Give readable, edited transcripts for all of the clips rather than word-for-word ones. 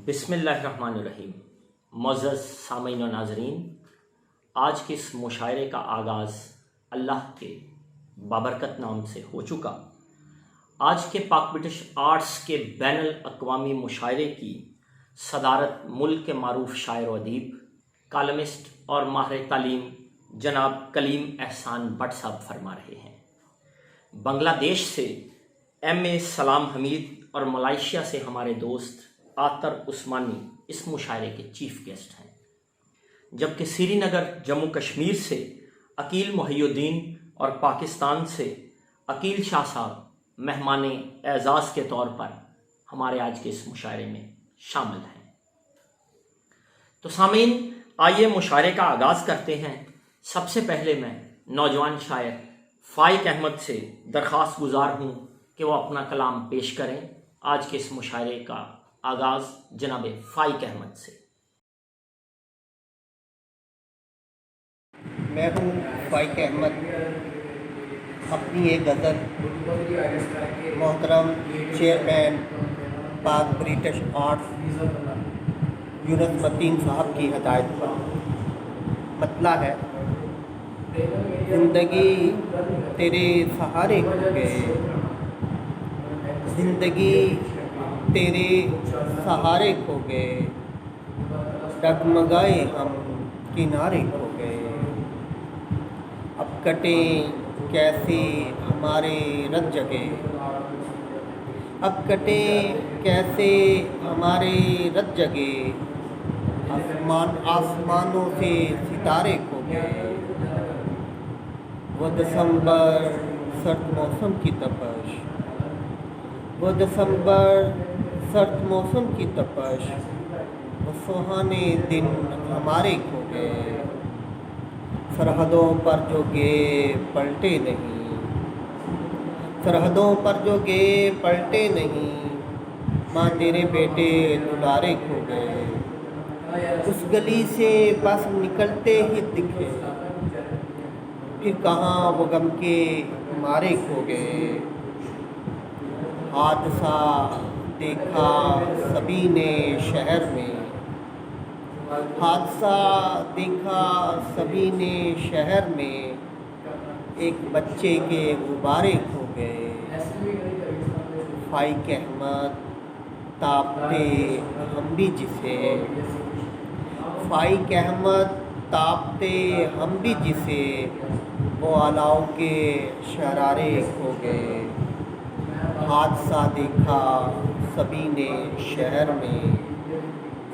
بسم اللہ الرحمن الرحیم۔ معزز سامعین و ناظرین، آج کے اس مشاعرے کا آغاز اللہ کے بابرکت نام سے ہو چکا۔ آج کے پاک برٹش آرٹس کے بین الاقوامی مشاعرے کی صدارت ملک کے معروف شاعر و ادیب، کالمسٹ اور ماہر تعلیم جناب کلیم احسان بٹ صاحب فرما رہے ہیں۔ بنگلہ دیش سے ایم اے سلام حمید اور ملائیشیا سے ہمارے دوست آطر عثمانی اس مشاعرے کے چیف گیسٹ ہیں، جبکہ سری نگر جموں کشمیر سے عقیل محی الدین اور پاکستان سے عقیل شاہ صاحب مہمان اعزاز کے طور پر ہمارے آج کے اس مشاعرے میں شامل ہیں۔ تو سامعین، آئیے مشاعرے کا آغاز کرتے ہیں۔ سب سے پہلے میں نوجوان شاعر فائق احمد سے درخواست گزار ہوں کہ وہ اپنا کلام پیش کریں۔ آج کے اس مشاعرے کا آغاز جناب فائق احمد سے۔ میں ہوں فائق احمد۔ اپنی ایک غزل محترم چیئرمین پاک برٹش آرٹس یونس متین صاحب کی ہدایت پر مطلع ہے: زندگی تیرے سہارے کھو گئے، زندگی تیرے سہارے کھو گئے، ڈگمگائے ہم کنارے کھو گئے، اب کٹیں کیسے ہمارے رت جگے، اب کٹیں کیسے ہمارے رت جگے، آسمانوں سے ستارے کھو گئے، وہ دسمبر سرد موسم کی تپش، وہ دسمبر سرد موسم کی تپش، وہ سہانے دن ہمارے کھو گئے، سرحدوں پر جو گئے پلٹے نہیں، سرحدوں پر جو گئے پلٹے نہیں، ماں تیرے بیٹے دلارے کھو گئے، اس گلی سے بس نکلتے ہی دکھے، پھر کہاں وہ غم کے مارے کھو گئے، حادثہ دیکھا سبھی نے شہر میں، حادثہ دیکھا سبھی نے شہر میں، ایک بچے کے غبارے کھو گئے، فائق احمد تاپتے ہم بھی جسے، فائق احمد تاپتے ہم بھی جسے، وہ الاؤ کے شرارے کھو گئے، حادثہ دیکھا سبھی نے شہر میں،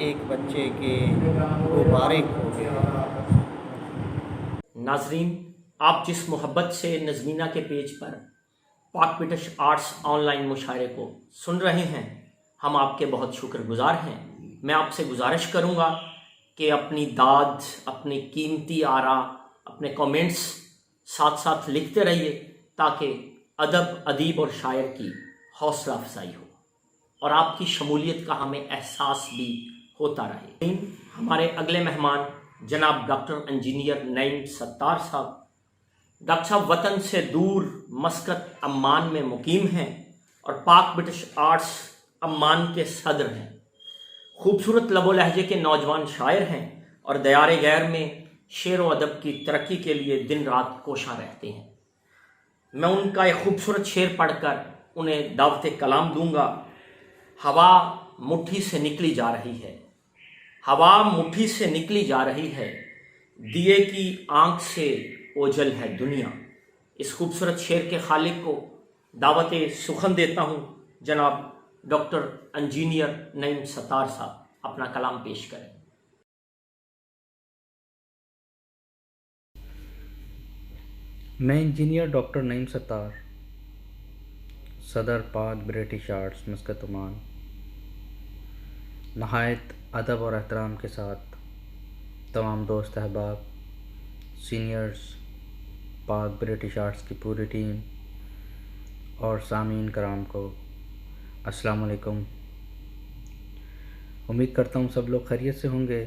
ایک بچے کے غبارے کھو گئے۔ ناظرین، آپ جس محبت سے نظمینہ کے پیج پر پاک برٹش آرٹس آن لائن مشاعرے کو سن رہے ہیں، ہم آپ کے بہت شکر گزار ہیں۔ میں آپ سے گزارش کروں گا کہ اپنی داد، اپنی قیمتی آراء، اپنے کومنٹس ساتھ ساتھ لکھتے رہیے تاکہ ادب، ادیب اور شاعر کی حوصلہ افزائی ہو اور آپ کی شمولیت کا ہمیں احساس بھی ہوتا رہے۔ ہمارے اگلے مہمان جناب ڈاکٹر انجینئر نعیم ستار صاحب۔ ڈاکٹر صاحب وطن سے دور مسقط عمان میں مقیم ہیں اور پاک برٹش آرٹس عمان کے صدر ہیں۔ خوبصورت لب و لہجے کے نوجوان شاعر ہیں اور دیار غیر میں شعر و ادب کی ترقی کے لیے دن رات کوشاں رہتے ہیں۔ میں ان کا ایک خوبصورت شعر پڑھ کر انہیں دعوت کلام دوں گا۔ ہوا مٹھی سے نکلی جا رہی ہے، ہوا مٹھی سے نکلی جا رہی ہے، دیے کی آنکھ سے اوجھل ہے دنیا۔ اس خوبصورت شعر کے خالق کو دعوت سخن دیتا ہوں۔ جناب ڈاکٹر انجینئر نعیم ستار صاحب اپنا کلام پیش کریں۔ میں انجینئر ڈاکٹر نعیم ستار، صدر پاک برٹش آرٹس مسقط عمان، نہایت ادب اور احترام کے ساتھ تمام دوست احباب، سینئرز، پاک برٹش آرٹس کی پوری ٹیم اور سامعین کرام کو السلام علیکم۔ امید کرتا ہوں سب لوگ خیریت سے ہوں گے۔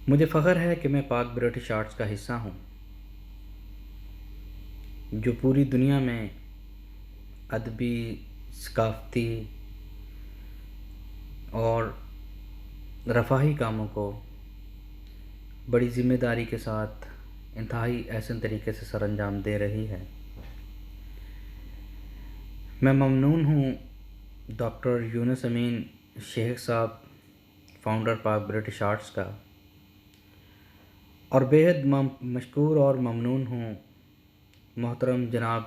مجھے فخر ہے کہ میں پاک برٹش آرٹس کا حصہ ہوں، جو پوری دنیا میں ادبی، ثقافتی اور رفاہی کاموں کو بڑی ذمہ داری کے ساتھ انتہائی احسن طریقے سے سر انجام دے رہی ہے۔ میں ممنون ہوں ڈاکٹر یونس امین شیخ صاحب، فاؤنڈر پاک برٹش آرٹس کا، اور بے حد مشکور اور ممنون ہوں محترم جناب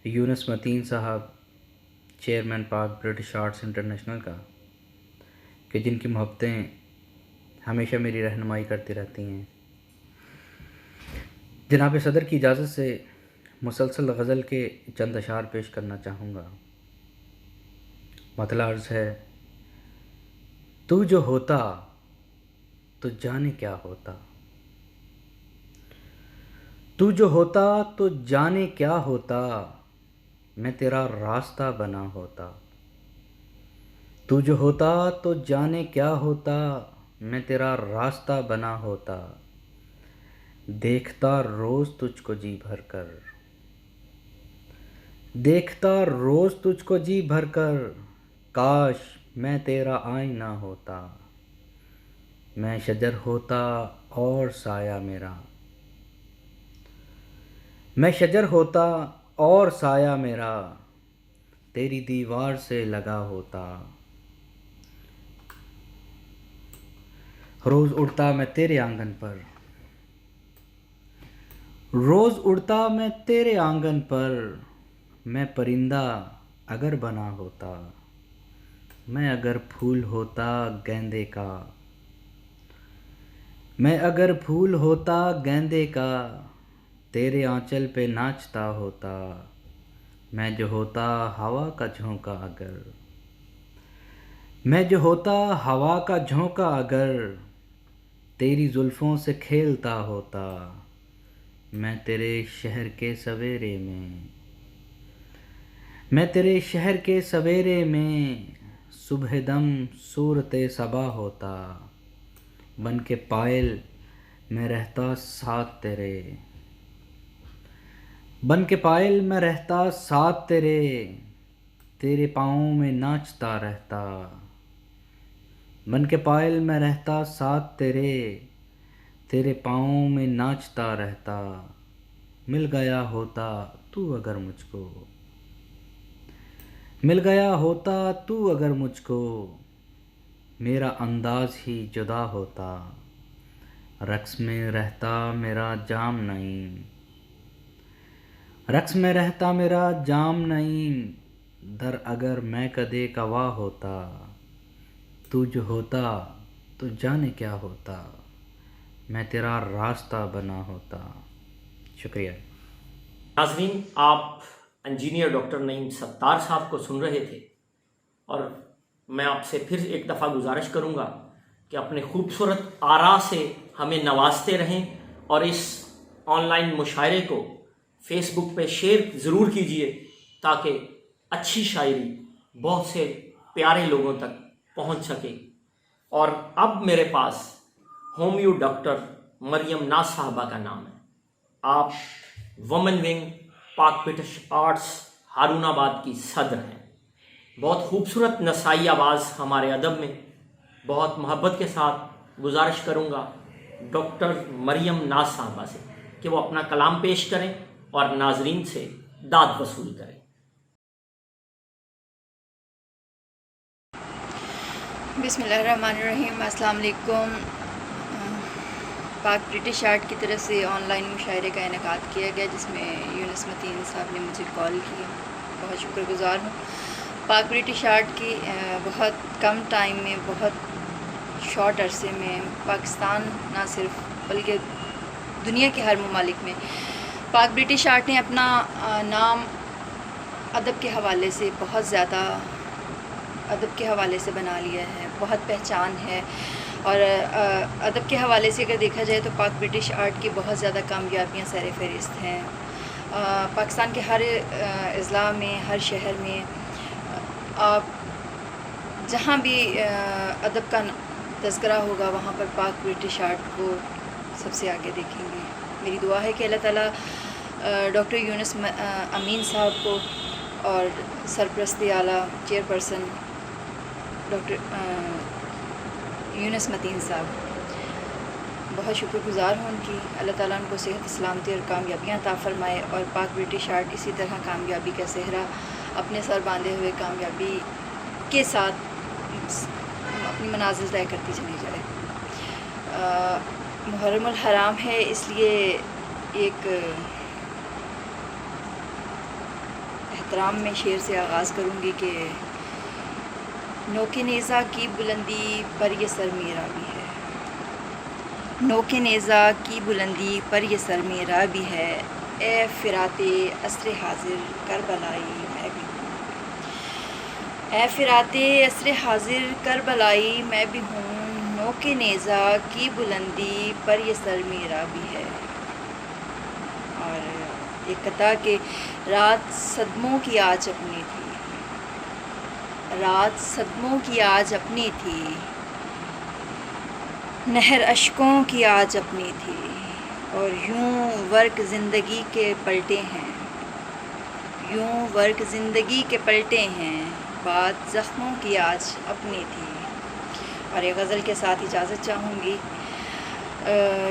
یونس متین صاحب، چیئرمین پاک برٹش آرٹس انٹرنیشنل کا، کہ جن کی محبتیں ہمیشہ میری رہنمائی کرتی رہتی ہیں۔ جناب صدر کی اجازت سے مسلسل غزل کے چند اشعار پیش کرنا چاہوں گا۔ مطلع عرض ہے: تو جو ہوتا تو جانے کیا ہوتا، تو جو ہوتا تو جانے کیا ہوتا، میں تیرا راستہ بنا ہوتا، تو جو ہوتا تو جانے کیا ہوتا، میں تیرا راستہ بنا ہوتا، دیکھتا روز تجھ کو جی بھر کر، دیکھتا روز تجھ کو جی بھر کر، کاش میں تیرا آئینہ ہوتا، میں شجر ہوتا اور سایہ میرا، میں شجر ہوتا اور سایہ میرا، تیری دیوار سے لگا ہوتا، روز اڑتا میں تیرے آنگن پر، روز اڑتا میں تیرے آنگن پر، میں پرندہ اگر بنا ہوتا، میں اگر پھول ہوتا گیندے کا، میں اگر پھول ہوتا گیندے کا، تیرے آنچل پہ ناچتا ہوتا، میں جو ہوتا ہوا کا جھونکا اگر، میں جو ہوتا ہوا کا جھونکا اگر، تیری زلفوں سے کھیلتا ہوتا، میں تیرے شہر کے سویرے میں، میں تیرے شہر کے سویرے میں، صبح دم صورت صبا ہوتا، بن کے پائل میں رہتا ساتھ تیرے، بن کے پائل میں رہتا ساتھ تیرے، تیرے پاؤں میں ناچتا رہتا، بن کے پائل میں رہتا ساتھ تیرے، تیرے پاؤں میں ناچتا رہتا، مل گیا ہوتا تو اگر مجھ کو، مل گیا ہوتا تو اگر مجھ کو، میرا انداز ہی جدا ہوتا، رقص میں رہتا میرا جام نعیم، رقص میں رہتا میرا جام نعیم، در اگر میں کدے کوا ہوتا، تو جو ہوتا تو جانے کیا ہوتا، میں تیرا راستہ بنا ہوتا۔ شکریہ۔ ناظرین، آپ انجینئر ڈاکٹر نعیم ستار صاحب کو سن رہے تھے، اور میں آپ سے پھر ایک دفعہ گزارش کروں گا کہ اپنے خوبصورت آراء سے ہمیں نوازتے رہیں، اور اس آن لائن مشاعرے کو فیس بک پہ شیئر ضرور کیجئے تاکہ اچھی شاعری بہت سے پیارے لوگوں تک پہنچ سکے۔ اور اب میرے پاس ہومیو ڈاکٹر مریم ناز صاحبہ کا نام ہے۔ آپ وومن ونگ پاک برٹش آرٹس ہارون آباد کی صدر ہیں۔ بہت خوبصورت نسائی آواز ہمارے ادب میں، بہت محبت کے ساتھ گزارش کروں گا ڈاکٹر مریم ناز صاحبہ سے کہ وہ اپنا کلام پیش کریں اور ناظرین سے داد وصول کریں۔ بسم اللہ الرحمن الرحیم۔ السلام علیکم۔ پاک برٹش آرٹ کی طرف سے آن لائن مشاعرے کا انعقاد کیا گیا، جس میں یونس متین صاحب نے مجھے کال کی، بہت شکر گزار ہوں۔ پاک برٹش آرٹ کی بہت کم ٹائم میں، بہت شارٹ عرصے میں پاکستان نہ صرف بلکہ دنیا کے ہر ممالک میں پاک برٹش آرٹ نے اپنا نام ادب کے حوالے سے بہت زیادہ ادب کے حوالے سے بنا لیا ہے، بہت پہچان ہے۔ اور ادب کے حوالے سے اگر دیکھا جائے تو پاک برٹش آرٹ کی بہت زیادہ کامیابیاں سیر فہرست ہیں۔ پاکستان کے ہر اضلاع میں، ہر شہر میں آپ جہاں بھی ادب کا تذکرہ ہوگا وہاں پر پاک برٹش آرٹ کو سب سے آگے دیکھیں گے۔ میری دعا ہے کہ اللہ تعالیٰ ڈاکٹر یونس امین صاحب کو اور سرپرست اعلیٰ چیئر پرسن ڈاکٹر یونس متین صاحب، بہت شکر گزار ہوں ان کی. اللہ تعالیٰ ان کو صحت، سلامتی اور کامیابیاں عطا فرمائے، اور پاک برٹش آرٹ اسی طرح کامیابی کا صحرا اپنے سر باندھے ہوئے کامیابی کے ساتھ اپنی منازل طے کرتی چلی جائے. محرم الحرام ہے، اس لیے ایک احترام میں شعر سے آغاز کروں گی کہ نوک نیزہ کی بلندی پر یہ سر میرا بھی ہے، نوک نیزہ کی بلندی پر یہ سر میرا بھی ہے، اے فرات عصر حاضر کربلائی میں بھی ہوں، اے فرات عصر حاضر کربلائی میں بھی ہوں، نوک نیزہ کی بلندی پر یہ سر میرا بھی ہے. اور ایک قطع کہ رات صدموں کی آج اپنی تھی، رات صدموں کی آج اپنی تھی، نہر اشکوں کی آج اپنی تھی، اور یوں ورق زندگی کے پلٹے ہیں، یوں ورق زندگی کے پلٹے ہیں، بات زخموں کی آج اپنی تھی. اور ایک غزل کے ساتھ اجازت چاہوں گی.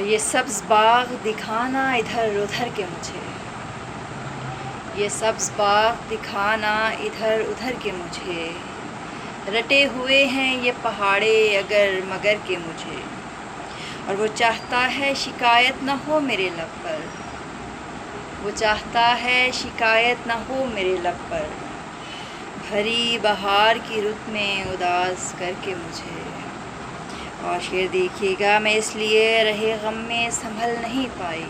یہ سبز باغ دکھانا ادھر ادھر کے مجھے، یہ سبز باغ دکھانا ادھر ادھر کے مجھے، رٹے ہوئے ہیں یہ پہاڑے اگر مگر کے مجھے، اور وہ چاہتا ہے شکایت نہ ہو میرے لب پر، وہ چاہتا ہے شکایت نہ ہو میرے لب پر، بھری بہار کی رت میں اداس کر کے مجھے. اور شعر دیکھیے گا. میں اس لیے رہے غم میں سنبھل نہیں پائی،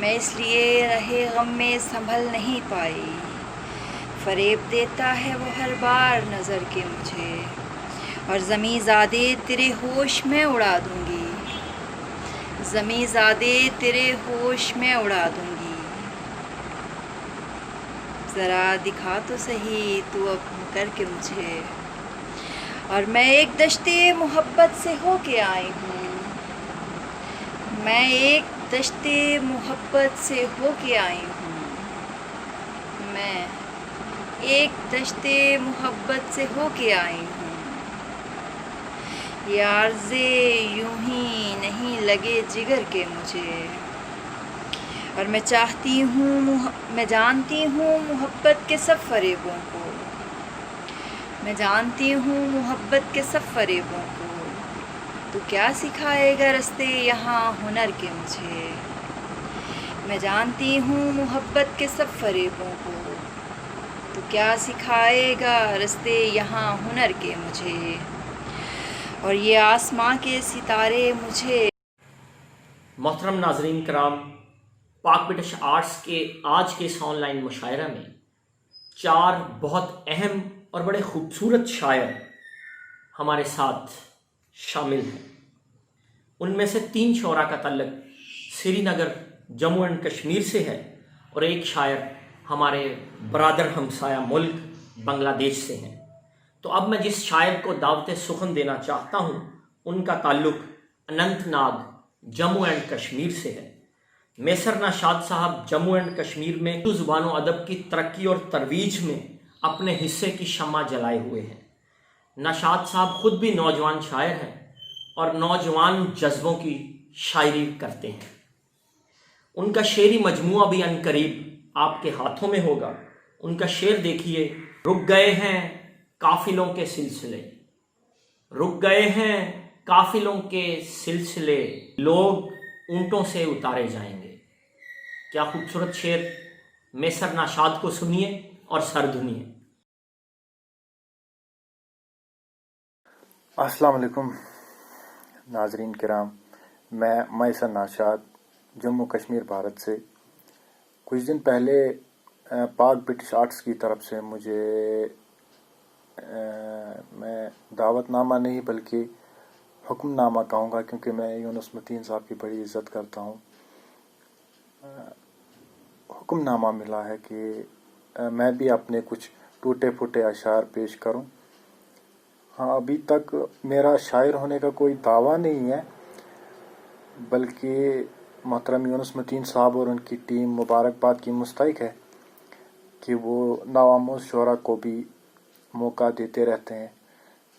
میں اس لیے رہے غم میں سنبھل نہیں پائی، فریب دیتا ہے وہ ہر بار نظر کے مجھے، اور زمیں زادے تیرے ہوش میں اڑا دوں گی، زمیں زادے تیرے ہوش میں اڑا دوں گی، ذرا دکھا تو صحیح تو اب کر کے مجھے. اور میں ایک دشت محبت سے ہو کے آئی ہوں، میں ایک دشت محبت سے ہو کے آئی ہوں، میں ایک دشت محبت سے ہو کے آئی ہوں، یہ عارضے یوں ہی نہیں لگے جگر کے مجھے. اور میں چاہتی ہوں میں جانتی ہوں محبت کے سب فریبوں کو، میں جانتی ہوں محبت کے سب فریبوں کو، تو کیا سکھائے گا رستے یہاں ہنر کے مجھے، میں جانتی ہوں محبت کے سب فریبوں کو، تو کیا سکھائے گا رستے یہاں ہنر کے مجھے. اور یہ آسماں کے ستارے مجھے. محترم ناظرین کرام، پاک برٹش آرٹس کے آج کے اس آن لائن مشاعرہ میں 4 بہت اہم اور بڑے خوبصورت شاعر ہمارے ساتھ شامل ہیں. ان میں سے 3 شعراء کا تعلق سری نگر جموں اینڈ کشمیر سے ہے، اور ایک شاعر ہمارے برادر ہمسایہ ملک بنگلہ دیش سے ہیں. تو اب میں جس شاعر کو دعوت سخن دینا چاہتا ہوں ان کا تعلق اننت ناگ جموں اینڈ کشمیر سے ہے. میسر نشاط صاحب جموں اینڈ کشمیر میں اردو زبان و ادب کی ترقی اور ترویج میں اپنے حصے کی شمع جلائے ہوئے ہیں. نشاط صاحب خود بھی نوجوان شاعر ہیں اور نوجوان جذبوں کی شاعری کرتے ہیں. ان کا شعری مجموعہ بھی عنقریب آپ کے ہاتھوں میں ہوگا. ان کا شعر دیکھیے. رک گئے ہیں قافلوں کے سلسلے، رک گئے ہیں قافلوں کے سلسلے، لوگ اونٹوں سے اتارے جائیں گے. کیا خوبصورت شعر. میسر نشاط کو سنیے اور سر دھنیے. السلام علیکم ناظرین کرام، میں میسر نشاط جموں کشمیر بھارت سے. کچھ دن پہلے پاک برٹش آرٹس کی طرف سے مجھے میں دعوت نامہ نہیں بلکہ حکم نامہ کہوں گا، کیونکہ میں یونس متین صاحب کی بڑی عزت کرتا ہوں. حکم نامہ ملا ہے کہ میں بھی اپنے کچھ ٹوٹے پھوٹے اشعار پیش کروں. ہاں، ابھی تک میرا شاعر ہونے کا کوئی دعویٰ نہیں ہے، بلکہ محترم یونس متین صاحب اور ان کی ٹیم مبارکباد کی مستحق ہے کہ وہ نوآموز شعراء کو بھی موقع دیتے رہتے ہیں.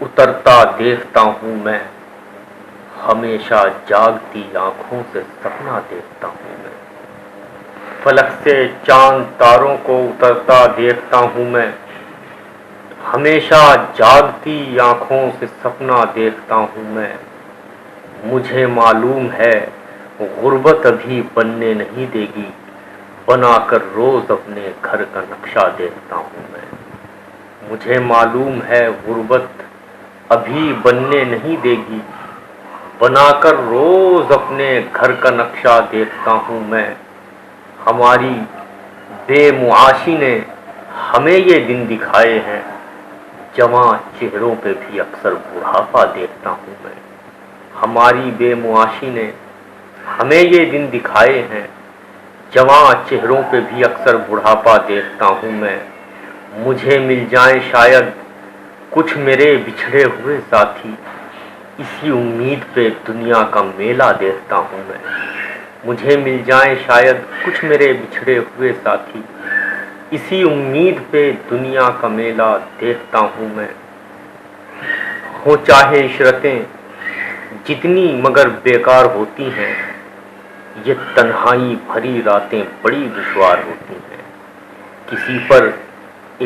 اترتا دیکھتا ہوں میں، ہمیشہ جاگتی آنکھوں سے سپنا دیکھتا ہوں میں، فلک سے چاند تاروں کو اترتا دیکھتا ہوں میں، ہمیشہ جاگتی آنکھوں سے سپنا دیکھتا ہوں میں، مجھے معلوم ہے غربت ابھی بننے نہیں دے گی، بنا کر روز اپنے گھر کا نقشہ دیکھتا ہوں میں، مجھے معلوم ہے غربت ابھی بننے نہیں دے گی، بنا کر روز اپنے گھر کا نقشہ دیکھتا ہوں میں، ہماری بے معاشی نے ہمیں یہ دن دکھائے ہیں، جوان چہروں پہ بھی اکثر بڑھاپا دیکھتا ہوں میں، ہماری بے معاشی نے ہمیں یہ دن دکھائے ہیں، جوان چہروں پہ بھی اکثر بڑھاپا دیکھتا ہوں میں، مجھے مل جائیں شاید کچھ میرے بچھڑے ہوئے ساتھی، اسی امید پہ دنیا کا میلہ دیکھتا ہوں میں، مجھے مل جائیں شاید کچھ میرے بچھڑے ہوئے ساتھی، اسی امید پہ دنیا کا میلہ دیکھتا ہوں میں، ہو چاہے عشرتیں جتنی مگر بیکار ہوتی ہیں، یہ تنہائی بھری راتیں بڑی دشوار ہوتی ہیں، کسی پر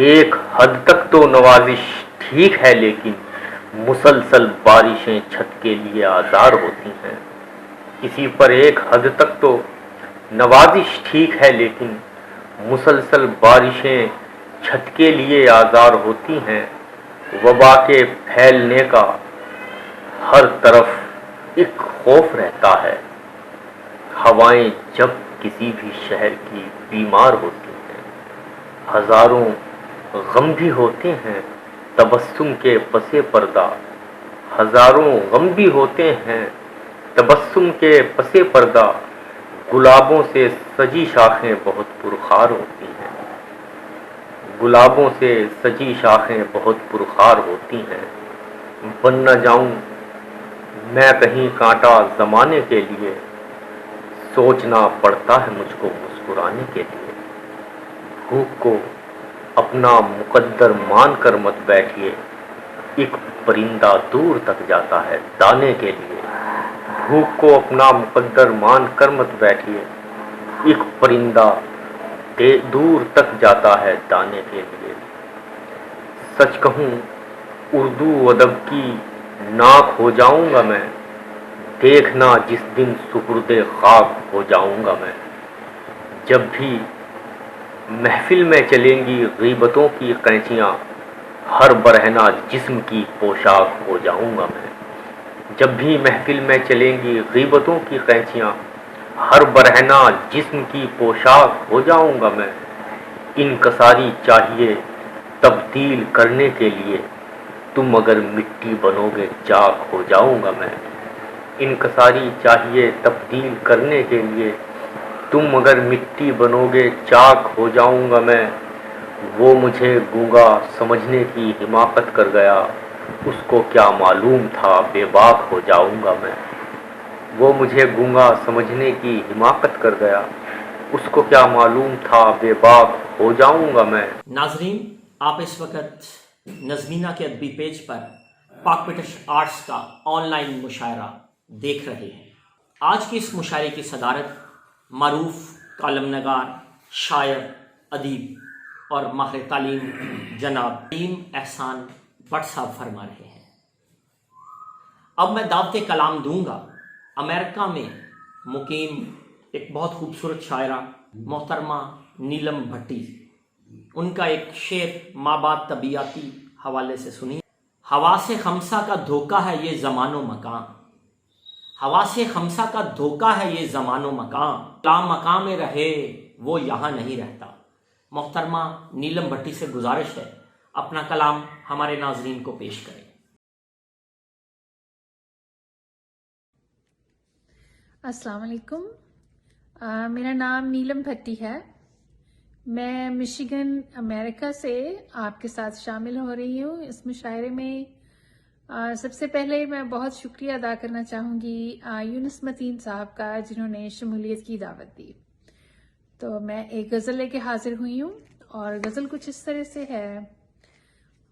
ایک حد تک تو نوازش ٹھیک ہے لیکن مسلسل بارشیں چھت کے لیے آزار ہوتی ہیں، کسی پر ایک حد تک تو نوازش ٹھیک ہے لیکن مسلسل بارشیں چھت کے لیے آزار ہوتی ہیں، وبا کے پھیلنے کا ہر طرف ایک خوف رہتا ہے، ہوائیں جب کسی بھی شہر کی بیمار ہوتی ہیں، ہزاروں غم بھی ہوتے ہیں تبسم کے پس پردہ، ہزاروں غم بھی ہوتے ہیں تبسم کے پس پردہ، گلابوں سے سجی شاخیں بہت پرخار ہوتی ہیں، گلابوں سے سجی شاخیں بہت پرخار ہوتی ہیں، بن نہ جاؤں میں کہیں کانٹا زمانے کے لیے، سوچنا پڑتا ہے مجھ کو مسکرانے کے لیے، بھوک کو اپنا مقدر مان کر مت بیٹھیے، ایک پرندہ دور تک جاتا ہے دانے کے لیے، بھوک کو اپنا مقدر مان کر مت بیٹھیے، ایک پرندہ دور تک جاتا ہے دانے کے لیے، سچ کہوں اردو ادب کی ناک ہو جاؤں گا میں، دیکھنا جس دن سپرد خاک ہو جاؤں گا میں، جب بھی محفل میں چلیں گی غیبتوں کی قینچیاں، ہر برہنہ جسم کی پوشاک ہو جاؤں گا میں، جب بھی محفل میں چلیں گی غیبتوں کی قینچیاں، ہر برہنہ جسم کی پوشاک ہو جاؤں گا میں، انکساری چاہیے تبدیل کرنے کے لیے، تم اگر مٹی بنو گے چاک ہو جاؤں گا میں، انکساری چاہیے تبدیل کرنے کے لیے، تم اگر مٹی بنو گے چاک ہو جاؤں گا میں، وہ مجھے گونگا سمجھنے کی حماقت کر گیا، اس کو کیا معلوم تھا بے باک ہو جاؤں گا میں، وہ مجھے گونگا سمجھنے کی حماقت کر گیا، اس کو کیا معلوم تھا بے باک ہو جاؤں گا میں۔ ناظرین، آپ اس وقت نظمینہ کے ادبی پیج پر پاک برٹش آرٹس کا آن لائن مشاعرہ دیکھ رہے ہیں۔ آج کی اس مشاعرے کی صدارت معروف کالم نگار، شاعر، ادیب اور ماہر تعلیم جناب نعیم احسان بٹ صاحب فرما رہے ہیں۔ اب میں دعوت کلام دوں گا امریکہ میں مقیم ایک بہت خوبصورت شاعرہ محترمہ نیلم بھٹی، ان کا ایک شعر مابعد طبیعتی حوالے سے سنی۔ حواس خمسہ کا دھوکہ ہے یہ زمان و مکان، حواس خمسہ کا دھوکہ ہے یہ زمان و مکان، لا مقام رہے وہ یہاں نہیں رہتا۔ محترمہ نیلم بھٹی سے گزارش ہے اپنا کلام ہمارے ناظرین کو پیش کریں۔ السلام علیکم، میرا نام نیلم بھٹی ہے، میں مشیگن امریکہ سے آپ کے ساتھ شامل ہو رہی ہوں اس مشاعرے میں۔ سب سے پہلے میں بہت شکریہ ادا کرنا چاہوں گی یونس متین صاحب کا، جنہوں نے شمولیت کی دعوت دی۔ تو میں ایک غزل لے کے حاضر ہوئی ہوں، اور غزل کچھ اس طرح سے ہے۔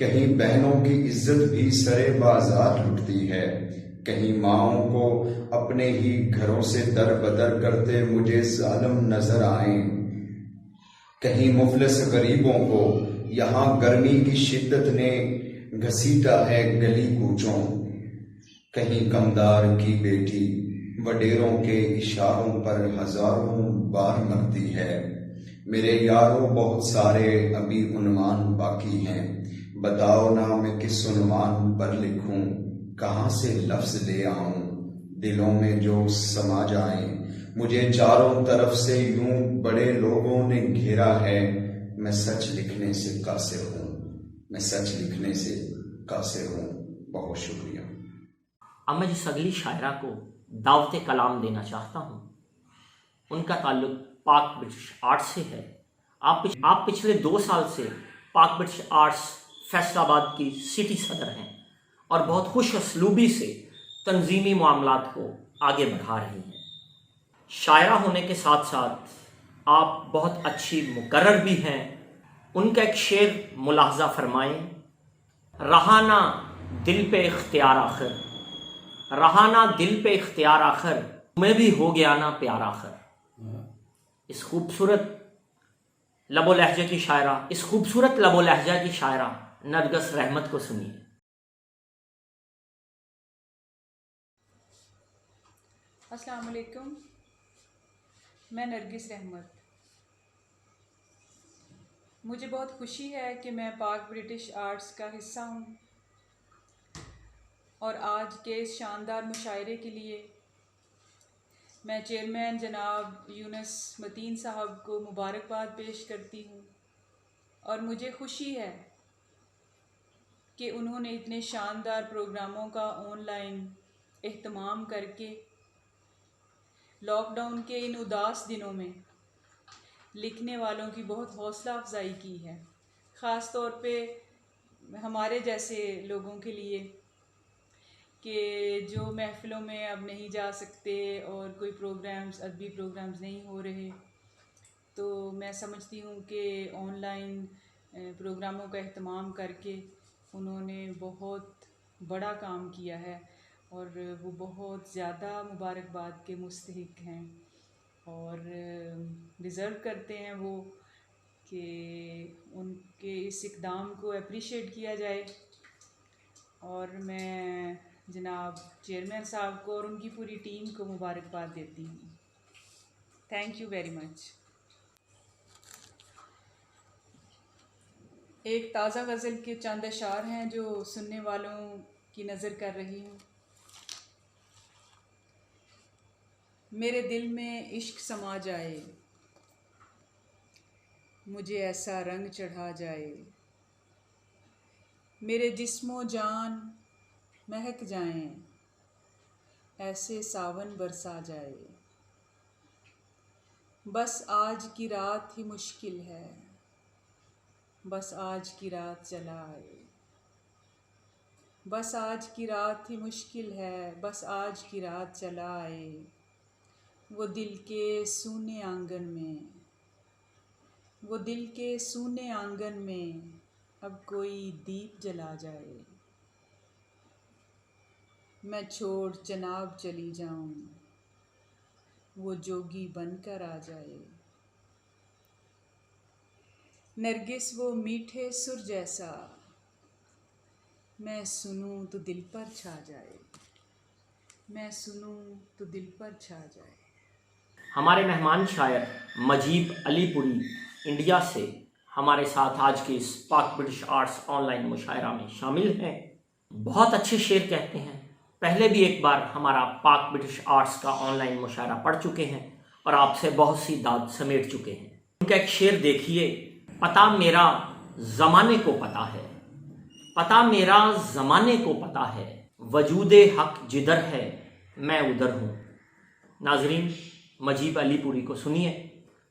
کہیں بہنوں کی عزت بھی سرے بازار لٹتی ہے، کہیں ماؤں کو اپنے ہی گھروں سے در بدر کرتے مجھے ظالم نظر آئیں، کہیں مفلس غریبوں کو یہاں گرمی کی شدت نے گھسیٹا ہے گلی کوچوں، کہیں کمدار کی بیٹی وڈیروں کے اشاروں پر ہزاروں بار مرتی ہے۔ میرے یاروں بہت سارے ابھی عنوان باقی ہیں، بتاؤ نا میں کس عنوان پر لکھوں، کہاں سے لفظ لے آؤں دلوں میں جو سما جائیں، مجھے چاروں طرف سے یوں بڑے لوگوں نے گھیرا ہے، میں سچ لکھنے سے قاصر ہوں، میں سچ لکھنے سے قاصر ہوں۔ بہت شکریہ۔ اب میں جس اگلی شاعرہ کو دعوت کلام دینا چاہتا ہوں ان کا تعلق پاک برٹش آرٹ سے ہے۔ آپ پچھلے 2 سال سے پاک برٹش آرٹس فیصل آباد کی سٹی صدر ہیں اور بہت خوش اسلوبی سے تنظیمی معاملات کو آگے بڑھا رہی ہیں۔ شاعرہ ہونے کے ساتھ ساتھ آپ بہت اچھی مقرر بھی ہیں۔ ان کا ایک شعر ملاحظہ فرمائیں: رہانا دل پہ اختیار آخر، رہانا دل پہ اختیار آخر، تمہیں بھی ہو گیا نا پیار آخر۔ اس خوبصورت لب و لہجے کی شاعرہ، اس خوبصورت لب و لہجہ کی شاعرہ نرگس رحمت کو سنیے۔ السلام علیکم، میں نرگس رحمت۔ مجھے بہت خوشی ہے کہ میں پاک برٹش آرٹس کا حصہ ہوں اور آج کے اس شاندار مشاعرے کے لیے میں چیئرمین جناب یونس متین صاحب کو مبارکباد پیش کرتی ہوں، اور مجھے خوشی ہے کہ انہوں نے اتنے شاندار پروگراموں کا آن لائن اہتمام کر کے لاک ڈاؤن کے ان اداس دنوں میں لکھنے والوں کی بہت حوصلہ افزائی کی ہے، خاص طور پہ ہمارے جیسے لوگوں کے لیے کہ جو محفلوں میں اب نہیں جا سکتے اور کوئی پروگرامز، ادبی پروگرامز نہیں ہو رہے، تو میں سمجھتی ہوں کہ آن لائن پروگراموں کا اہتمام کر کے انہوں نے بہت بڑا کام کیا ہے اور وہ بہت زیادہ مبارکباد کے مستحق ہیں اور ڈیزرو کرتے ہیں وہ کہ ان کے اس اقدام کو اپریشیٹ کیا جائے۔ اور میں جناب چیئرمین صاحب کو اور ان کی پوری ٹیم کو مبارکباد دیتی ہوں۔ Thank you very much. ایک تازہ غزل کے چند اشعار ہیں جو سننے والوں کی نظر کر رہی ہوں۔ میرے دل میں عشق سما جائے، مجھے ایسا رنگ چڑھا جائے، میرے جسم و جان مہک جائیں، ایسے ساون برسا جائے، بس آج کی رات ہی مشکل ہے، بس آج کی رات چلا آئے، بس آج کی رات ہی مشکل ہے، بس آج کی رات چلا آئے، وہ دل کے سونے آنگن میں، وہ دل کے سونے آنگن میں اب کوئی دیپ جلا جائے، میں چھوڑ چناب چلی جاؤں، وہ جوگی بن کر آ جائے، نرگس وہ میٹھے سر جیسا، میں سنوں تو دل پر چھا جائے، میں سنوں تو دل پر چھا جائے۔ ہمارے مہمان شاعر مجیب علی پوری انڈیا سے ہمارے ساتھ آج کے اس پاک برٹش آرٹس آن لائن مشاعرہ میں شامل ہیں۔ بہت اچھے شعر کہتے ہیں، پہلے بھی ایک بار ہمارا پاک برٹش آرٹس کا آن لائن مشاعرہ پڑھ چکے ہیں اور آپ سے بہت سی داد سمیٹ چکے ہیں۔ ان کا ایک شعر دیکھیے: پتہ میرا زمانے کو پتہ ہے، پتہ میرا زمانے کو پتہ ہے، وجود حق جدھر ہے میں ادھر ہوں۔ ناظرین، مجیب علی پوری کو سنیے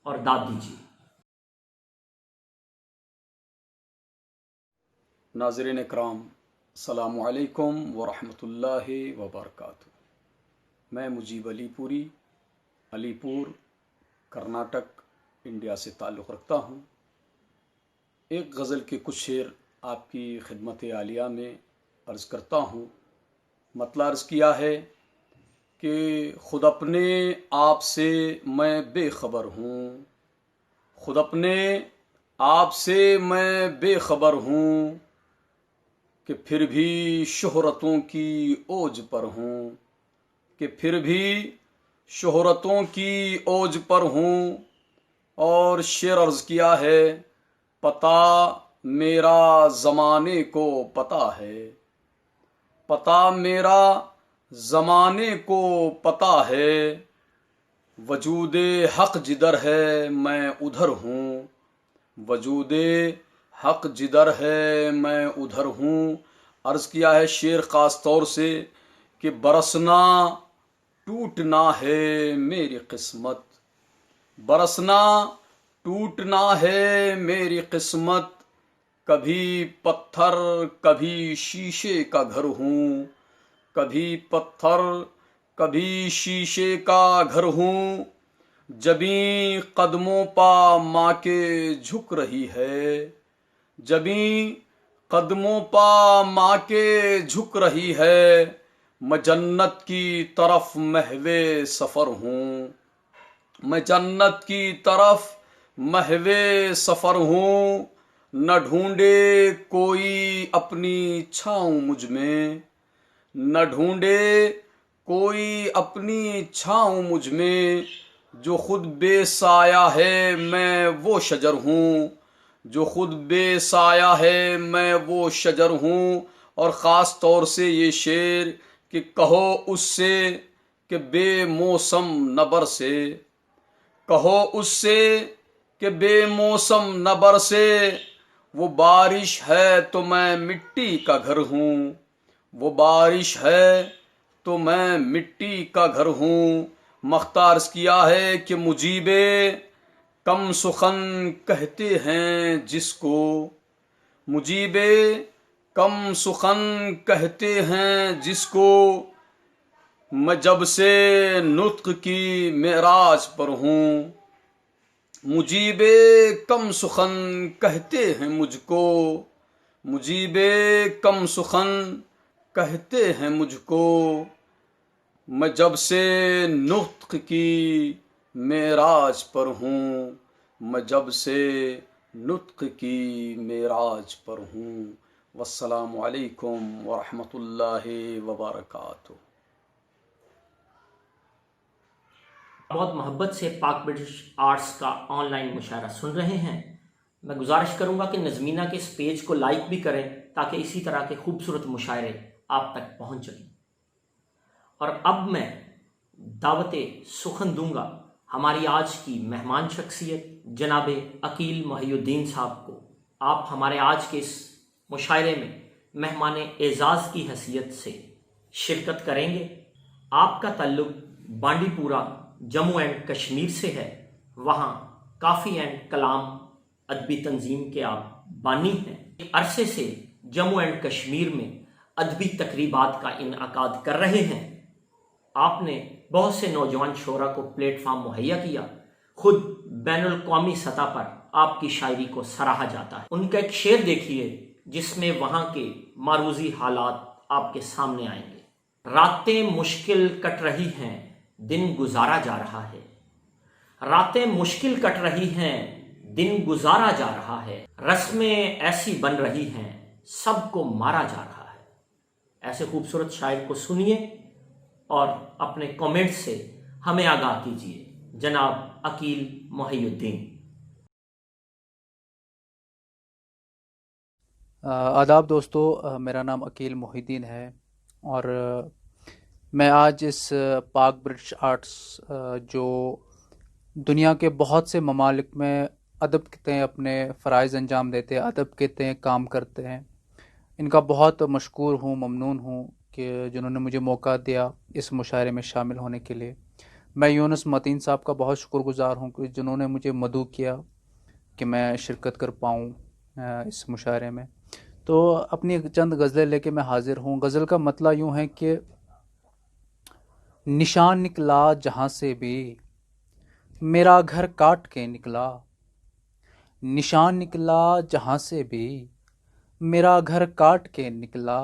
اور داد دیجیے۔ ناظرین اکرام، السلام علیکم ورحمۃ اللہ وبرکاتہ۔ میں مجیب علی پوری، علی پور، کرناٹک، انڈیا سے تعلق رکھتا ہوں۔ ایک غزل کے کچھ شعر آپ کی خدمت عالیہ میں عرض کرتا ہوں. مطلب عرض کیا ہے کہ خود اپنے آپ سے میں بے خبر ہوں، خود اپنے آپ سے میں بے خبر ہوں کہ پھر بھی شہرتوں کی اوج پر ہوں، کہ پھر بھی شہرتوں کی اوج پر ہوں. اور شعر عرض کیا ہے، پتہ میرا زمانے کو پتہ ہے، پتہ میرا زمانے کو پتہ ہے، وجود حق جدھر ہے میں ادھر ہوں، وجود حق جدھر ہے میں ادھر ہوں. عرض کیا ہے شعر خاص طور سے کہ برسنا ٹوٹنا ہے میری قسمت، برسنا ٹوٹنا ہے میری قسمت، کبھی پتھر کبھی شیشے کا گھر ہوں، کبھی پتھر کبھی شیشے کا گھر ہوں. جبیں قدموں پا ماں کے جھک رہی ہے، جبیں قدموں پا ماں کے جھک رہی ہے، میں جنت کی طرف محو سفر ہوں، میں جنت کی طرف محو سفر ہوں. نہ ڈھونڈے کوئی اپنی چھاؤں مجھ میں، نہ ڈھونڈے کوئی اپنی چھاؤں مجھ میں، جو خود بے سایہ ہے میں وہ شجر ہوں، جو خود بے سایہ ہے میں وہ شجر ہوں. اور خاص طور سے یہ شعر کہ کہو اس سے کہ بے موسم نہ برسے، کہو اس سے کہ بے موسم نہ برسے، وہ بارش ہے تو میں مٹی کا گھر ہوں، وہ بارش ہے تو میں مٹی کا گھر ہوں. مختار کیا ہے کہ مجیب کم سخن کہتے ہیں جس کو، مجیب کم سخن کہتے ہیں جس کو، میں جب سے نطق کی معراج پر ہوں، مجیب کم سخن کہتے ہیں مجھ کو، مجیب کم سخن کہتے ہیں مجھ کو، میں جب سے نطق کی معراج پر ہوں، میں جب سے نطق کی معراج پر ہوں. والسلام علیکم ورحمۃ اللہ وبرکاتہ. بہت محبت سے پاک برٹش آرٹس کا آن لائن مشاعرہ سن رہے ہیں. میں گزارش کروں گا کہ نظمینہ کے اس پیج کو لائک بھی کریں تاکہ اسی طرح کے خوبصورت مشاعرے آپ تک پہنچ سکیں. اور اب میں دعوت سخن دوں گا ہماری آج کی مہمان شخصیت جناب عقیل محی الدین صاحب کو. آپ ہمارے آج کے اس مشاعرے میں مہمان اعزاز کی حیثیت سے شرکت کریں گے. آپ کا تعلق بانڈی پورہ جموں اینڈ کشمیر سے ہے. وہاں کافی اینڈ کلام ادبی تنظیم کے آپ بانی ہیں. ایک عرصے سے جموں اینڈ کشمیر میں ادبی تقریبات کا انعقاد کر رہے ہیں. آپ نے بہت سے نوجوان شعراء کو پلیٹ فارم مہیا کیا. خود بین الاقوامی سطح پر آپ کی شاعری کو سراہا جاتا ہے. ان کا ایک شعر دیکھیے جس میں وہاں کے معروضی حالات آپ کے سامنے آئیں گے. راتیں مشکل کٹ رہی ہیں دن گزارا جا رہا ہے، راتیں مشکل کٹ رہی ہیں دن گزارا جا رہا ہے، رسمیں ایسی بن رہی ہیں سب کو مارا جا رہا ہے. ایسے خوبصورت شاعر کو سنیے اور اپنے کامنٹ سے ہمیں آگاہ کیجیے. جناب عقیل محی الدین. آداب دوستو، میرا نام عقیل محی الدین ہے اور میں آج اس پاک برٹش آرٹس جو دنیا کے بہت سے ممالک میں ادب کے تئیں اپنے فرائض انجام دیتے ہیں، ادب کے تئیں کام کرتے ہیں، ان کا بہت مشکور ہوں، ممنون ہوں کہ جنہوں نے مجھے موقع دیا اس مشاعرے میں شامل ہونے کے لیے. میں یونس متین صاحب کا بہت شکر گزار ہوں کہ جنہوں نے مجھے مدعو کیا کہ میں شرکت کر پاؤں اس مشاعرے میں. تو اپنی چند غزلیں لے کے میں حاضر ہوں. غزل کا مطلع یوں ہے کہ نشان نکلا جہاں سے بھی میرا گھر کاٹ کے نکلا، نشان نکلا جہاں سے بھی میرا گھر کاٹ کے نکلا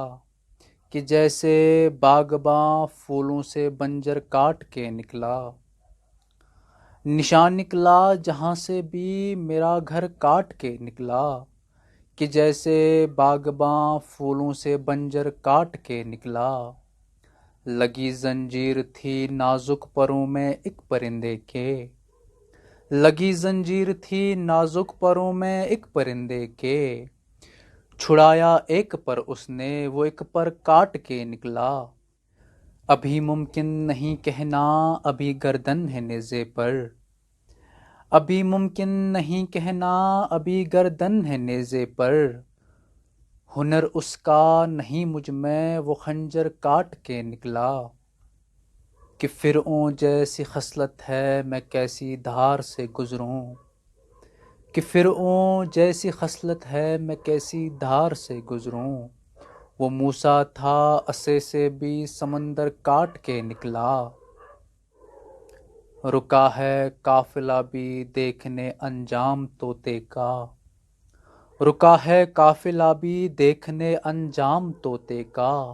کہ جیسے باغباں پھولوں سے بنجر کاٹ کے نکلا. نشان نکلا جہاں سے بھی میرا گھر کاٹ کے نکلا کہ جیسے باغباں پھولوں سے بنجر کاٹ کے نکلا. لگی زنجیر تھی نازک پروں میں ایک پرندے کے، لگی زنجیر تھی نازک پروں میں ایک پرندے کے، چھڑایا ایک پر اس نے وہ ایک پر کاٹ کے نکلا. ابھی ممکن نہیں کہنا ابھی گردن ہے نیزے پر، ابھی ممکن نہیں کہنا ابھی گردن ہے نیزے پر، ہنر اس کا نہیں مجھ میں وہ خنجر کاٹ کے نکلا. کہ فرعون جیسی خصلت ہے میں کیسی دھار سے گزروں، کہ فرعون جیسی خصلت ہے میں کیسی دھار سے گزروں. وہ موسیٰ تھا عصے سے بھی سمندر کاٹ کے نکلا. رکا ہے قافلہ بھی دیکھنے انجام طوطے کا، رکا ہے قافلہ بھی دیکھنے انجام طوطے کا.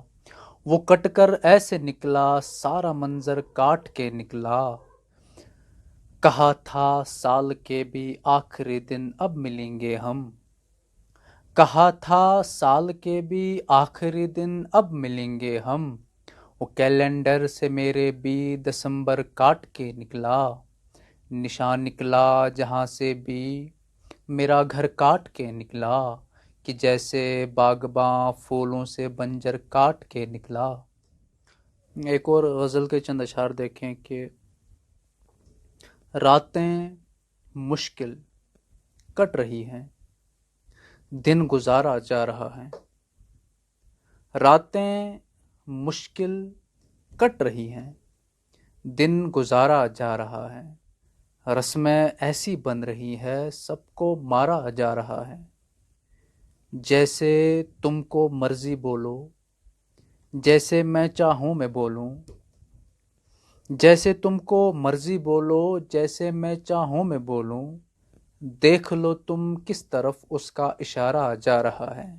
وہ کٹ کر ایسے نکلا سارا منظر کاٹ کے نکلا. کہا تھا سال کے بھی آخری دن اب ملیں گے ہم، کہا تھا سال کے بھی آخری دن اب ملیں گے ہم. وہ کیلنڈر سے میرے بھی دسمبر کاٹ کے نکلا. نشان نکلا جہاں سے بھی میرا گھر کاٹ کے نکلا کہ جیسے باغباں پھولوں سے بنجر کاٹ کے نکلا. ایک اور غزل کے چند اشعار دیکھیں کہ راتیں مشکل کٹ رہی ہیں دن گزارا جا رہا ہے، راتیں مشکل کٹ رہی ہیں دن گزارا جا رہا ہے. رسمیں ایسی بن رہی ہے سب کو مارا جا رہا ہے. جیسے تم کو مرضی بولو جیسے میں چاہوں میں بولوں، جیسے تم کو مرضی بولو جیسے میں چاہوں میں بولوں. دیکھ لو تم کس طرف اس کا اشارہ جا رہا ہے.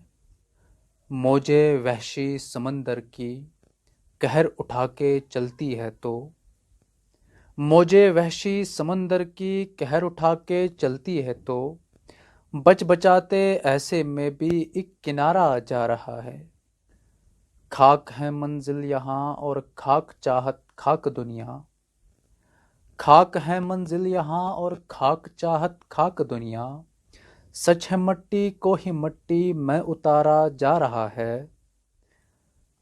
موجے وحشی سمندر کی قہر اٹھا کے چلتی ہے تو، موجے وحشی سمندر کی قہر اٹھا کے چلتی ہے تو، بچ بچاتے ایسے میں بھی ایک کنارہ جا رہا ہے. خاک ہے منزل یہاں اور خاک چاہت خاک دنیا، خاک ہے منزل یہاں اور خاک چاہت خاک دنیا. سچ ہے مٹی کو ہی مٹی میں اتارا جا رہا ہے.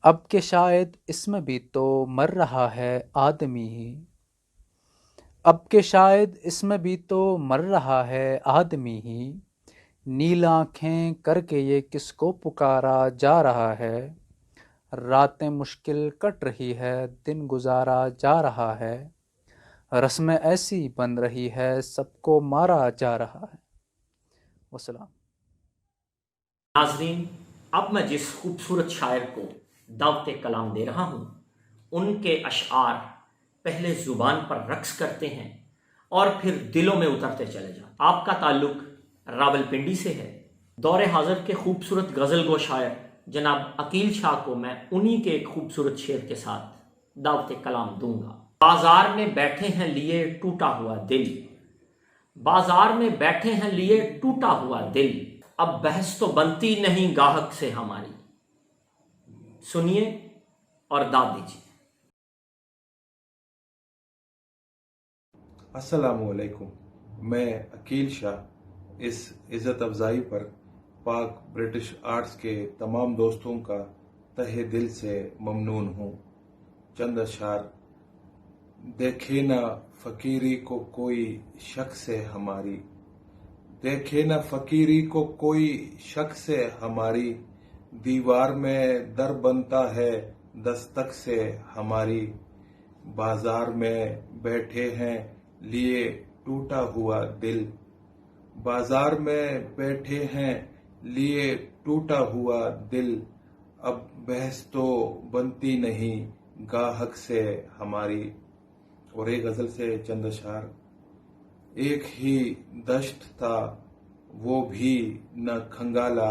اب کہ شاید اس میں بھی تو مر رہا ہے آدمی ہی، اب کہ شاید اس میں بھی تو مر رہا ہے آدمی ہی. نیل آنکھیں کر کے یہ کس کو پکارا جا رہا ہے. راتیں مشکل کٹ رہی ہے دن گزارا جا رہا ہے. رسمیں ایسی بن رہی ہے سب کو مارا جا رہا ہے. والسلام. ناظرین، اب میں جس خوبصورت شاعر کو دعوت کلام دے رہا ہوں ان کے اشعار پہلے زبان پر رقص کرتے ہیں اور پھر دلوں میں اترتے چلے جاتے. آپ کا تعلق راول پنڈی سے ہے. دور حاضر کے خوبصورت غزل گو شاعر جناب عقیل شاہ کو میں انہی کے ایک خوبصورت شعر کے ساتھ دعوت کلام دوں گا. بازار میں بیٹھے ہیں لیے ٹوٹا ہوا دل، بازار میں بیٹھے ہیں لیے ٹوٹا ہوا دل، اب بحث تو بنتی نہیں گاہک سے ہماری. سنیے اور داد دیجیے. السلام علیکم. میں عقیل شاہ اس عزت افزائی پر پاک برٹش آرٹس کے تمام دوستوں کا تہہ دل سے ممنون ہوں. چند اشعار. دیکھے نہ فقیری کو کوئی شک سے ہماری، دیکھے نہ فقیری کو کوئی شک سے ہماری، دیوار میں در بنتا ہے دستک سے ہماری. بازار میں بیٹھے ہیں لیے ٹوٹا ہوا دل، بازار میں بیٹھے ہیں لیے ٹوٹا ہوا دل، اب بحث تو بنتی نہیں گاہک سے ہماری. اور ایک غزل سے چند اشعار. ایک ہی دشت تھا وہ بھی نہ کھنگالا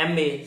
M.A.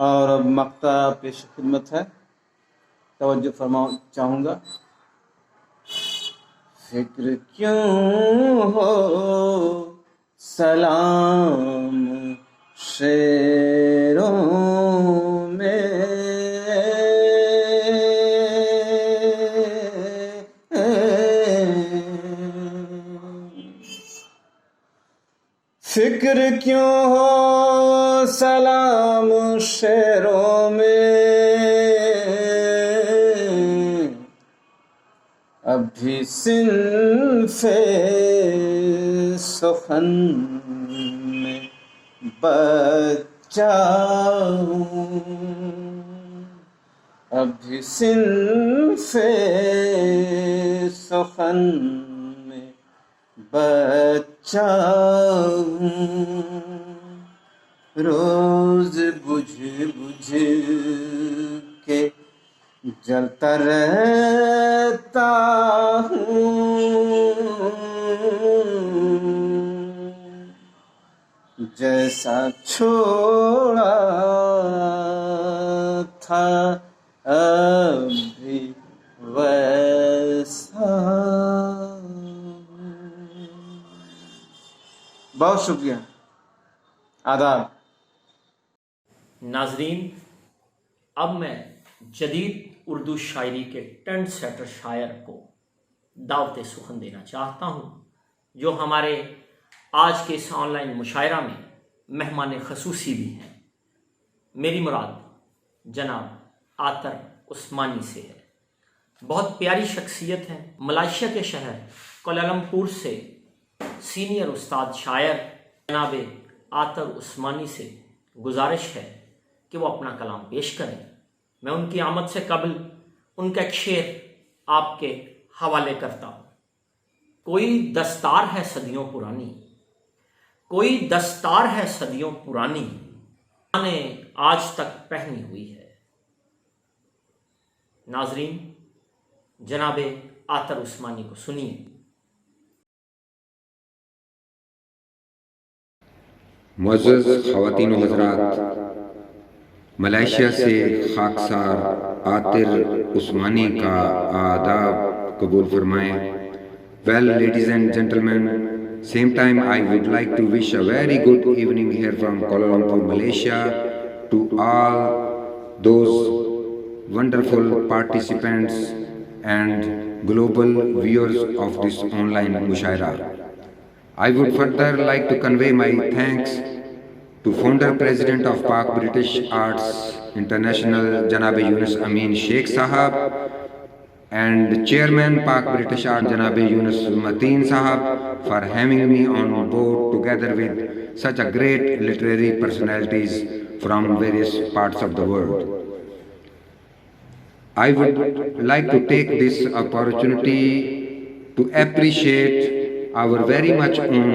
اور اب مقطع پیش خدمت ہے، توجہ فرماؤں چاہوں گا۔ فکر کیوں ہو سلام شیروں میں، فکر کیوں ہو سلام شیروں میں، اب بھی صنف سخن میں بچہ ہوں، اب بھی صنف سخن میں بچہ ہوں، روز بجھ بجھ کے جلتا رہتا ہوں، جیسا چھوڑا تھا اب بھی ویسا۔ بہت شکریہ، آداب۔ ناظرین، اب میں جدید اردو شاعری کے ٹرینڈ سیٹر شاعر کو دعوت سخن دینا چاہتا ہوں، جو ہمارے آج کے اس آن لائن مشاعرہ میں مہمان خصوصی بھی ہیں۔ میری مراد جناب عاطر عثمانی سے ہے۔ بہت پیاری شخصیت ہے۔ ملائیشیا کے شہر کوالالمپور سے سینئر استاد شاعر جناب عاطر عثمانی سے گزارش ہے کہ وہ اپنا کلام پیش کریں۔ میں ان کی آمد سے قبل ان کا ایک شعر آپ کے حوالے کرتا ہوں۔ کوئی دستار ہے صدیوں پرانی، کوئی دستار ہے صدیوں پرانی، نے آج تک پہنی ہوئی ہے۔ ناظرین، جناب عاطر عثمانی کو سنیے۔ معزز خواتین و حضرات، ملائیشیا سے خاکسار عاطر عثمانی کا آداب قبول فرمائیں۔ Well, ladies and gentlemen, same time I would like to wish a very good evening here from Kuala Lumpur, Malaysia, to all those wonderful participants and global viewers of this online mushaira. I would further like to convey my thanks to founder president of Pak British Arts International Janab Yunus Amin Sheikh Sahab and chairman Pak British Arts Janab Yunus Mateen Sahab for having me on board together with such a great literary personalities from various parts of the world. I would like to take this opportunity to appreciate our very much own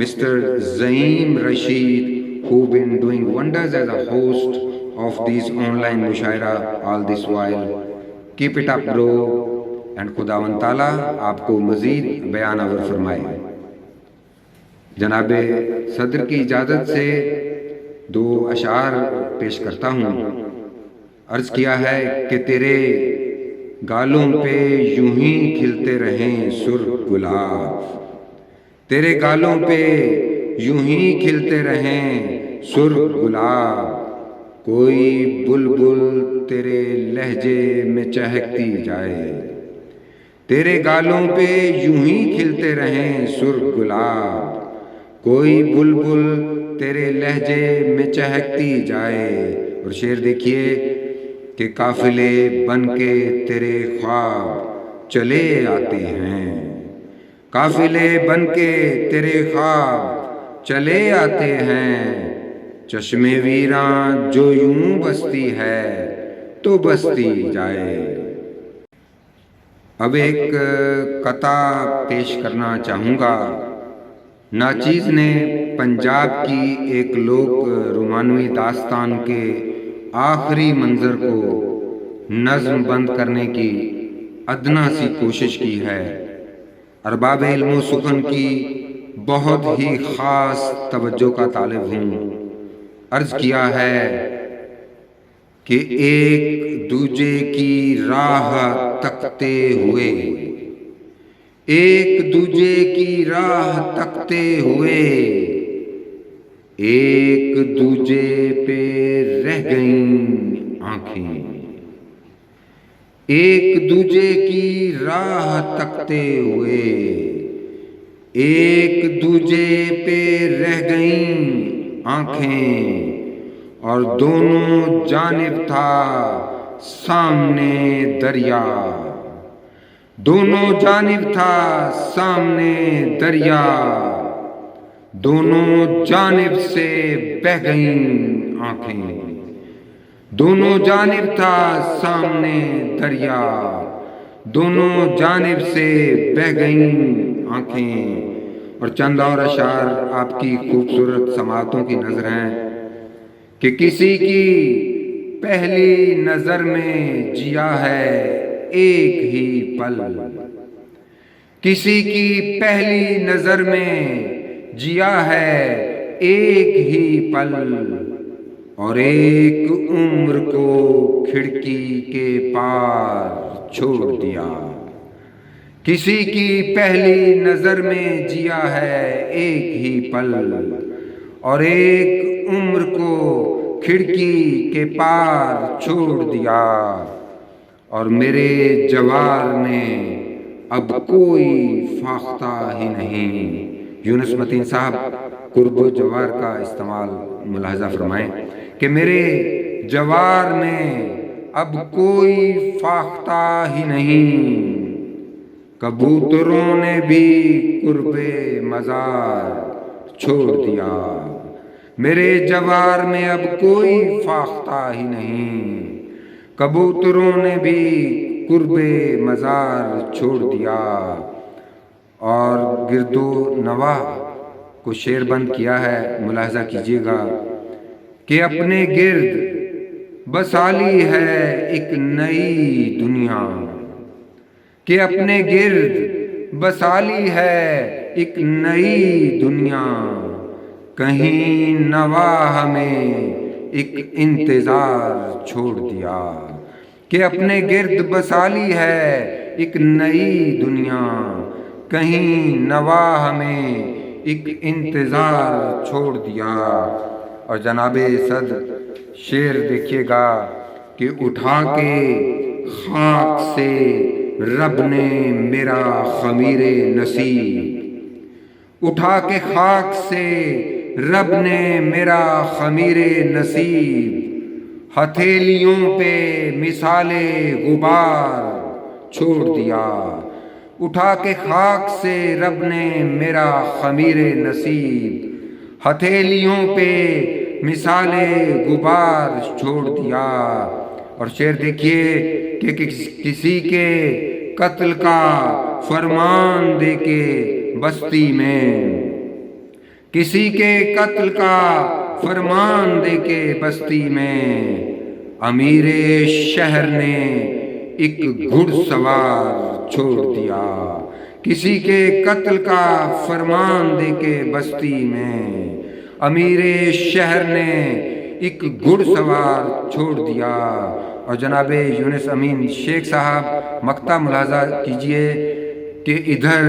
Mr. Zaim Rashid, who've been doing wonders as a host of these online mushaira all this while. Keep it up, bro, and خداوند تعالیٰ آپ کو مزید بیان آور فرمائے۔ جناب صدر کی اجازت سے دو اشعار پیش کرتا ہوں۔ عرض کیا ہے کہ تیرے گالوں پہ یوں ہی کھلتے رہیں سرخ گلاب، تیرے گالوں پہ یوں ہی کھلتے رہیں سرخ گلاب، کوئی بلبل تیرے لہجے میں چہکتی جائے، تیرے گالوں پہ یوں ہی کھلتے رہیں سرخ گلاب، کوئی بلبل تیرے لہجے میں چہکتی جائے۔ اور شعر دیکھیے کہ قافلے بن کے تیرے خواب چلے آتے ہیں، قافلے بن کے تیرے خواب چلے آتے ہیں، چشم ویراں جو یوں بستی ہے تو بستی جائے۔ اب ایک قطع پیش کرنا چاہوں گا۔ ناچیز نے پنجاب کی ایک لوک رومانوی داستان کے آخری منظر کو نظم بند کرنے کی ادنا سی کوشش کی ہے۔ ارباب علم و سخن کی بہت ہی خاص توجہ کا طالب ہوں۔ عرض کیا ہے کہ ایک دوجے کی راہ تکتے ہوئے، ایک دوجے کی راہ تکتے ہوئے، ایک دوجے پہ رہ گئیں آنکھیں، ایک دوجے کی راہ تکتے ہوئے، ایک دوجے پہ رہ گئیں آنکھیں، اور دونوں جانب تھا سامنے دریا، دونوں جانب تھا سامنے دریا، دونوں جانب سے بہہ گئیں آنکھیں، دونوں جانب تھا سامنے دریا، دونوں جانب سے بہہ گئیں آنکھیں۔ اور چند اور اشعار آپ کی خوبصورت سماعتوں کی نظر ہیں کہ کسی کی پہلی نظر میں جیا ہے ایک ہی پل، کسی کی پہلی نظر میں جیا ہے ایک ہی پل، اور ایک عمر کو کھڑکی کے پار چھوڑ دیا، کسی کی پہلی نظر میں جیا ہے ایک ہی پل، اور ایک عمر کو کھڑکی کے پار چھوڑ دیا، اور میرے جوار میں اب کوئی فاختہ ہی نہیں۔ یونس متین صاحب قرب و جوار کا استعمال ملاحظہ فرمائیں کہ میرے جوار میں اب کوئی فاختہ ہی نہیں، کبوتروں نے بھی قرب مزار چھوڑ دیا، میرے جوار میں اب کوئی فاختہ ہی نہیں، کبوتروں نے بھی قرب مزار چھوڑ دیا۔ اور گرد و نواح کو شعر بند کیا ہے، ملاحظہ کیجیے گا کہ اپنے گرد بسالی ہے ایک نئی دنیا، کہ اپنے گرد بسالی ہے ایک نئی دنیا، کہیں نواح میں ایک انتظار چھوڑ دیا، کہ اپنے گرد بسالی ہے ایک نئی دنیا، کہیں نواح میں ایک انتظار چھوڑ دیا۔ اور جناب صد شعر دیکھیے گا کہ اٹھا کے خاک سے رب نے میرا خمیر نصیب، اٹھا کے خاک سے رب نے میرا خمیر نصیب، ہتھیلیوں پہ مثال غبار چھوڑ دیا، اٹھا کے خاک سے رب نے میرا خمیر نصیب، ہتھیلیوں پہ مثال غبار چھوڑ دیا۔ اور شعر دیکھیے کہ کسی کے قتل کا فرمان دے کے بستی میں، کسی کے قتل کا فرمان دے کے بستی میں، امیر شہر نے ایک گھڑ سوار چھوڑ دیا، کسی کے قتل کا فرمان دے کے بستی میں، امیر شہر نے ایک گھڑ سوار چھوڑ دیا۔ اور جناب یونس امین شیخ صاحب مقطع ملاحظہ کیجئے کہ ادھر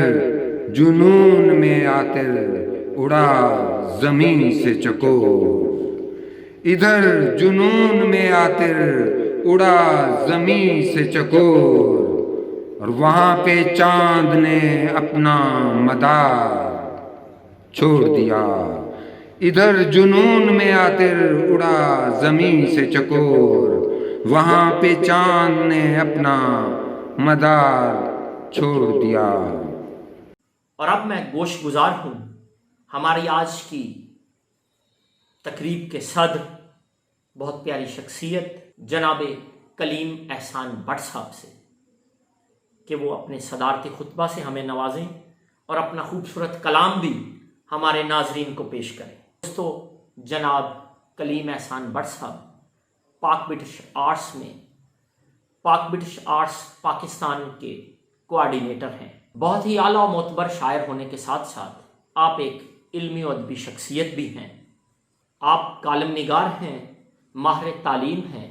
جنون میں آتر اڑا زمین سے چکور، ادھر جنون میں آتر اڑا زمین سے چکور، اور وہاں پہ چاند نے اپنا مدار چھوڑ دیا، ادھر جنون میں آتر اڑا زمین سے چکور، وہاں پہ چاند نے اپنا مدار چھوڑ دیا۔ اور اب میں گوش گزار ہوں ہماری آج کی تقریب کے صدر، بہت پیاری شخصیت جناب کلیم احسان بٹ صاحب سے کہ وہ اپنے صدارتی خطبہ سے ہمیں نوازیں اور اپنا خوبصورت کلام بھی ہمارے ناظرین کو پیش کریں۔ دوستو، جناب کلیم احسان بٹ صاحب پاک برٹش آرٹس میں پاک برٹش آرٹس پاکستان کے کوآرڈینیٹر ہیں۔ بہت ہی اعلیٰ و معتبر شاعر ہونے کے ساتھ ساتھ آپ ایک علمی و ادبی شخصیت بھی ہیں۔ آپ کالم نگار ہیں، ماہر تعلیم ہیں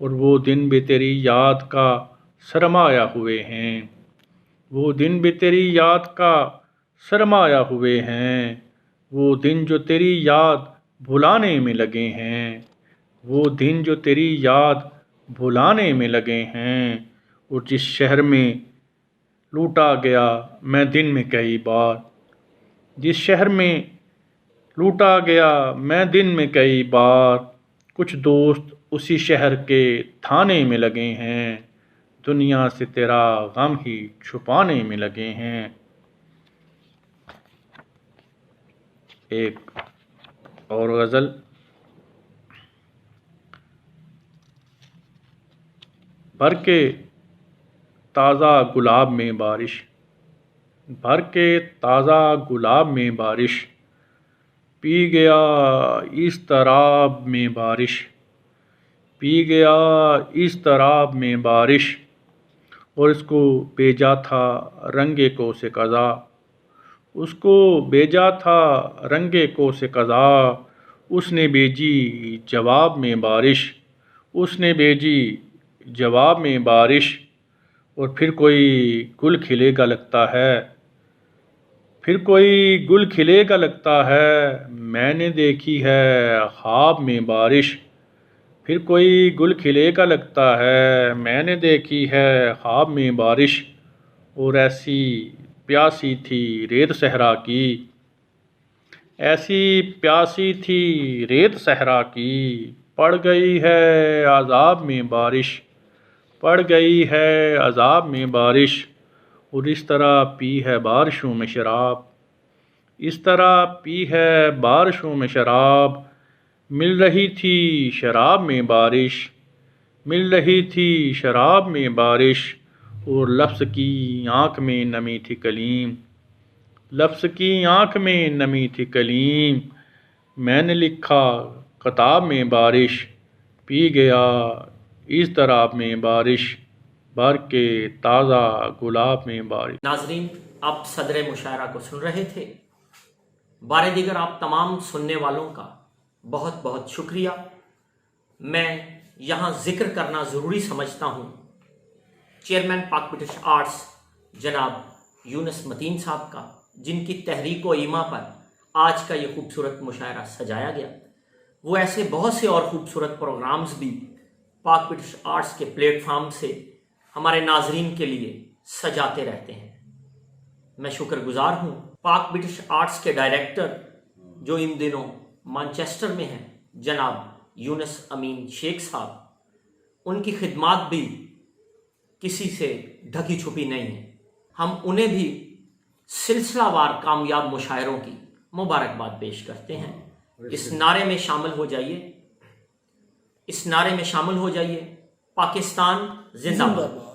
اور وہ دن بھی تیری یاد کا سرمایہ ہوئے ہیں، وہ دن بھی تیری یاد کا سرمایہ ہوئے ہیں، وہ دن جو تیری یاد بھلانے میں لگے ہیں، وہ دن جو تیری یاد بھلانے میں لگے ہیں۔ اور جس شہر میں لوٹا گیا میں دن میں کئی بار، جس شہر میں لوٹا گیا میں دن میں کئی بار، کچھ دوست اسی شہر کے تھانے میں لگے ہیں، دنیا سے تیرا غم ہی چھپانے میں لگے ہیں۔ ایک اور غزل۔ بھر کے تازہ گلاب میں بارش، بھر کے تازہ گلاب میں بارش، پی گیا اضطراب میں بارش، پی گیا اضطراب میں بارش، اور اس کو بھیجا تھا رنگ کو سے قضا، اس کو بھیجا تھا رنگ کو سے قضا، اس نے بھیجی جواب میں بارش، اس نے بھیجی جواب میں بارش، اور پھر کوئی گل کھلے گا لگتا ہے، پھر کوئی گل کھلے گا لگتا ہے، میں نے دیکھی ہے خواب میں بارش، پھر کوئی گل کھلے گا لگتا ہے، میں نے دیکھی ہے خواب میں بارش، اور ایسی پیاسی تھی ریت صحرا کی، ایسی پیاسی تھی ریت صحرا کی، پڑ گئی ہے عذاب میں بارش، پڑ گئی ہے عذاب میں بارش، اور اس طرح پی ہے بارشوں میں شراب، اس طرح پی ہے بارشوں میں شراب، مل رہی تھی شراب میں بارش، مل رہی تھی شراب میں بارش، اور لفظ کی آنکھ میں نمی تھی کلیم، لفظ کی آنکھ میں نمی تھی کلیم، میں نے لکھا کتاب میں بارش، پی گیا اضطراب میں بارش، بھر کے تازہ گلاب میں بارش۔ ناظرین، آپ صدر مشاعرہ کو سن رہے تھے۔ بارے دیگر آپ تمام سننے والوں کا بہت بہت شکریہ۔ میں یہاں ذکر کرنا ضروری سمجھتا ہوں چیئرمین پاک برٹش آرٹس جناب یونس متین صاحب کا، جن کی تحریک و ایما پر آج کا یہ خوبصورت مشاعرہ سجایا گیا۔ وہ ایسے بہت سے اور خوبصورت پروگرامز بھی پاک برٹش آرٹس کے پلیٹ فارم سے ہمارے ناظرین کے لیے سجاتے رہتے ہیں۔ میں شکر گزار ہوں پاک برٹش آرٹس کے ڈائریکٹر جو ان دنوں مانچسٹر میں ہیں، جناب یونس امین شیخ صاحب، ان کی خدمات بھی کسی سے ڈھکی چھپی نہیں ہیں۔ ہم انہیں بھی سلسلہ وار کامیاب مشاعروں کی مبارکباد پیش کرتے ہیں۔ اس نعرے میں شامل ہو جائیے، اس نعرے میں شامل ہو جائیے، پاکستان زندہ باد۔